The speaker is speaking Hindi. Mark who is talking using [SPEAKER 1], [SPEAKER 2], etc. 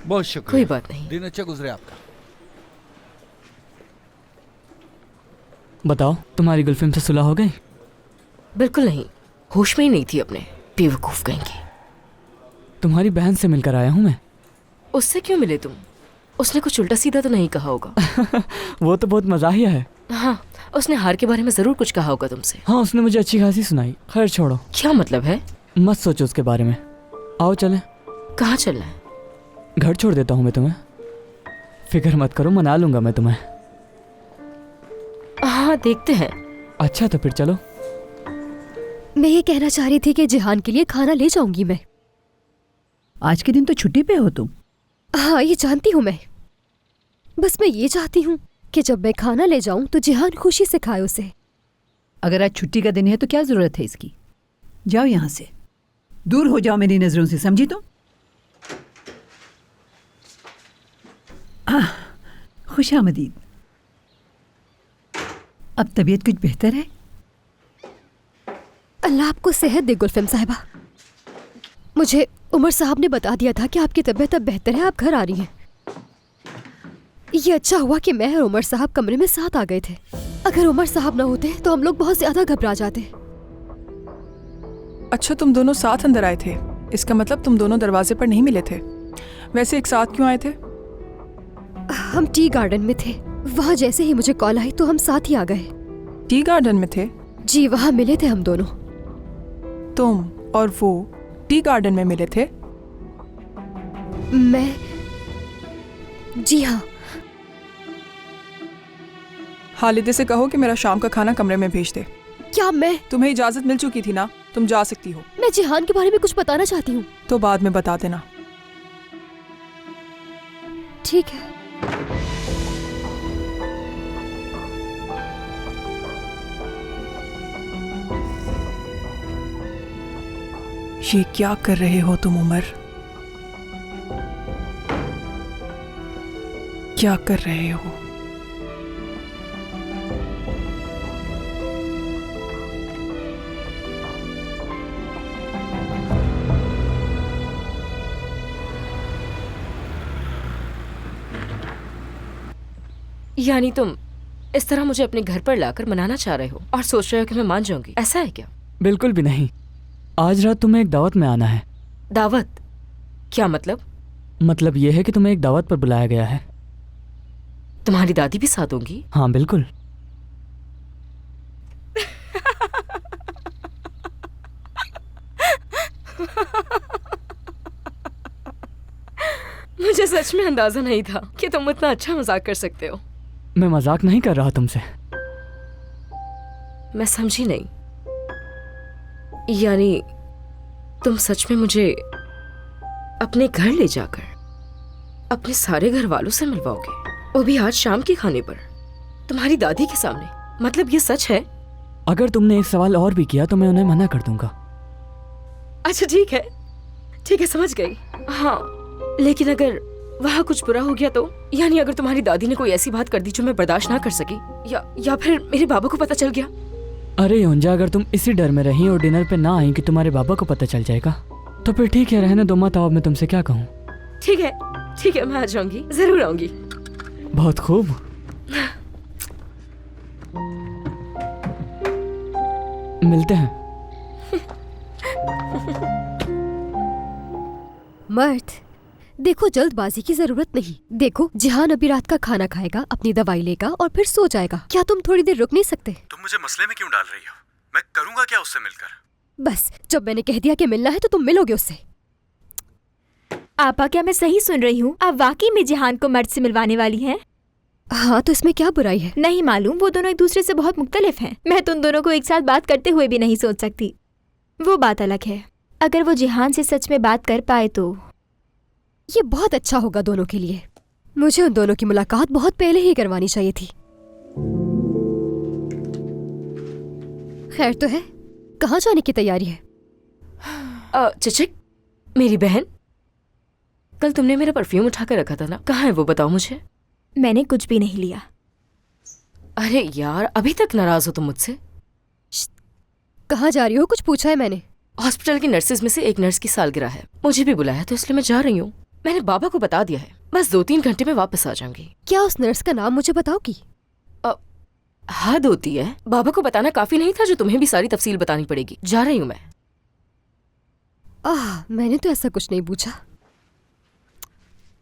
[SPEAKER 1] बहुत शुक्रिया।
[SPEAKER 2] कोई बात नहीं।
[SPEAKER 1] दिन अच्छा गुजरे आपका।
[SPEAKER 3] बताओ, तुम्हारी गर्लफ्रेंड से सुलह हो गई?
[SPEAKER 2] बिल्कुल नहीं, होश में ही नहीं थी अपने, बेवकूफ कहेंगे।
[SPEAKER 3] तुम्हारी बहन से मिलकर आया हूँ मैं।
[SPEAKER 2] उससे क्यों मिले तुम? उसने कुछ उल्टा सीधा तो नहीं कहा होगा?
[SPEAKER 3] वो तो बहुत मजाहिया है।
[SPEAKER 2] हाँ, उसने हार के बारे में जरूर कुछ कहा होगा तुमसे।
[SPEAKER 3] हाँ, उसने मुझे अच्छी खासी सुनाई। खैर छोड़ो।
[SPEAKER 2] क्या मतलब है?
[SPEAKER 3] मत सोचो उसके बारे में। आओ चलें।
[SPEAKER 2] कहाँ चलना है?
[SPEAKER 3] घर छोड़ देता हूँ मैं तुम्हें। फिक्र मत करो, मना लूंगा मैं तुम्हें।
[SPEAKER 2] हाँ, देखते हैं।
[SPEAKER 3] अच्छा तो फिर चलो।
[SPEAKER 4] मैं ये कहना चाह रही थी कि जिहान के लिए खाना ले जाऊंगी मैं।
[SPEAKER 5] आज के दिन तो छुट्टी पे हो तुम।
[SPEAKER 4] हाँ, ये जानती हूँ मैं। बस मैं ये चाहती हूँ कि जब मैं खाना ले जाऊं तो जिहान खुशी से खाए उसे।
[SPEAKER 5] अगर आज छुट्टी का दिन है तो क्या जरूरत है इसकी। जाओ यहाँ से, दूर हो जाओ मेरी नजरों से, समझी तुम? खुशामदीद। अब तबीयत कुछ बेहतर है?
[SPEAKER 4] अल्लाह आपको सेहत दे गुलफिम साहिबा। मुझे उमर साहब ने बता दिया था कि आपकी तबीयत अब बेहतर है, आप घर आ रही हैं। ये अच्छा हुआ कि मैं और उमर साहब कमरे में साथ आ गए थे। अगर उमर साहब ना होते तो हम लोग बहुत ज्यादा घबरा जाते।
[SPEAKER 6] अच्छा, तुम दोनों साथ अंदर आए थे, इसका मतलब तुम दोनों दरवाजे पर नहीं मिले थे। वैसे एक साथ क्यों आए थे?
[SPEAKER 4] हम टी गार्डन में थे। वहाँ जैसे ही मुझे कॉल आई तो हम साथ ही आ गए।
[SPEAKER 6] टी गार्डन में थे?
[SPEAKER 4] जी, वहाँ मिले थे हम दोनों।
[SPEAKER 6] तुम और वो टी गार्डन में मिले थे?
[SPEAKER 4] मैं? जी हाँ।
[SPEAKER 6] हालिदे से कहो कि मेरा शाम का खाना कमरे में भेज दे।
[SPEAKER 4] क्या मैं?
[SPEAKER 6] तुम्हें इजाजत मिल चुकी थी ना, तुम जा सकती हो।
[SPEAKER 4] मैं जिहान के बारे में कुछ बताना चाहती हूँ।
[SPEAKER 6] तो बाद में बता देना।
[SPEAKER 4] ठीक है।
[SPEAKER 6] ये क्या कर रहे हो तुम उमर? क्या कर रहे हो?
[SPEAKER 2] यानी तुम इस तरह मुझे अपने घर पर लाकर मनाना चाह रहे हो और सोच रहे हो कि मैं मान जाऊंगी, ऐसा है क्या?
[SPEAKER 3] बिल्कुल भी नहीं। आज रात तुम्हें एक दावत में आना है।
[SPEAKER 2] दावत? क्या मतलब?
[SPEAKER 3] मतलब यह है कि तुम्हें एक दावत पर बुलाया गया है।
[SPEAKER 2] तुम्हारी दादी भी साथ होंगी?
[SPEAKER 3] हाँ बिल्कुल।
[SPEAKER 2] मुझे सच में अंदाजा नहीं था कि तुम इतना अच्छा मजाक कर सकते हो।
[SPEAKER 3] मैं मजाक नहीं कर रहा तुमसे।
[SPEAKER 2] मैं समझी नहीं। यानी तुम सच में मुझे अपने घर ले जाकर अपने सारे घर वालों से मिलवाओगे, वो भी आज शाम के खाने पर, तुम्हारी दादी के सामने? मतलब ये सच है?
[SPEAKER 3] अगर तुमने एक सवाल और भी किया तो मैं उन्हें मना कर दूंगा।
[SPEAKER 2] अच्छा ठीक है, ठीक है, समझ गई। हाँ, लेकिन अगर वहाँ कुछ बुरा हो गया तो? यानी अगर तुम्हारी दादी ने कोई ऐसी बात कर दी जो मैं बर्दाश्त ना कर सकी, या फिर मेरे बाबा को पता चल गया?
[SPEAKER 3] अरे योंजा, अगर तुम इसी डर में रही और डिनर पे ना आई कि तुम्हारे बाबा को पता चल जाएगा तो फिर ठीक है, रहने दो मत आओ। मैं तुमसे क्या कहूँ।
[SPEAKER 2] ठीक है, ठीक है, मैं आ जाऊंगी, जरूर आऊंगी।
[SPEAKER 3] बहुत खूब। मिलते हैं।
[SPEAKER 4] मर्द, देखो जल्दबाजी की जरूरत नहीं। देखो जिहान अभी रात का खाना खाएगा, अपनी दवाई लेगा और फिर सो जाएगा। क्या तुम थोड़ी देर रुक नहीं सकते?
[SPEAKER 7] तुम मुझे मसले में क्यों डाल रही हो? मैं करूंगा क्या उससे मिलकर?
[SPEAKER 4] बस जब मैंने कह दिया कि मिलना है तो तुम मिलोगे उससे।
[SPEAKER 8] आपा, क्या मैं सही सुन रही हूँ? आप वाकई में जिहान को मर्द से मिलवाने वाली हैं?
[SPEAKER 4] हाँ, तो इसमें क्या बुराई है?
[SPEAKER 8] नहीं मालूम, वो दोनों एक दूसरे से बहुत मुख्तलिफ हैं। मैं तो उन दोनों को एक साथ बात करते हुए भी नहीं सोच सकती। वो बात अलग है, अगर वो जिहान से सच में बात कर पाए तो
[SPEAKER 4] ये बहुत अच्छा होगा दोनों के लिए। मुझे उन दोनों की मुलाकात बहुत पहले ही करवानी चाहिए थी। खैर तो है, कहाँ जाने की तैयारी है?
[SPEAKER 2] चिचिक, मेरी बहन, कल तुमने मेरा परफ्यूम उठा कर रखा था ना, कहाँ है वो? बताओ मुझे।
[SPEAKER 8] मैंने कुछ भी नहीं लिया।
[SPEAKER 2] अरे यार, अभी तक नाराज हो तुम मुझसे?
[SPEAKER 4] कहाँ जा रही हो? कुछ पूछा है मैंने?
[SPEAKER 2] हॉस्पिटल की नर्सेज में से एक नर्स की सालगिरह है, मुझे भी बुलाया तो इसलिए मैं जा रही हूँ। मैंने बाबा को बता दिया है, बस 2-3 घंटे में वापस आ जाऊंगी।
[SPEAKER 4] क्या उस नर्स का नाम मुझे बताओगी?
[SPEAKER 2] हद होती है, बाबा को बताना काफी नहीं था जो तुम्हें भी सारी तफसील बतानी पड़ेगी। जा रही हूँ मैं।
[SPEAKER 4] मैंने तो ऐसा कुछ नहीं पूछा।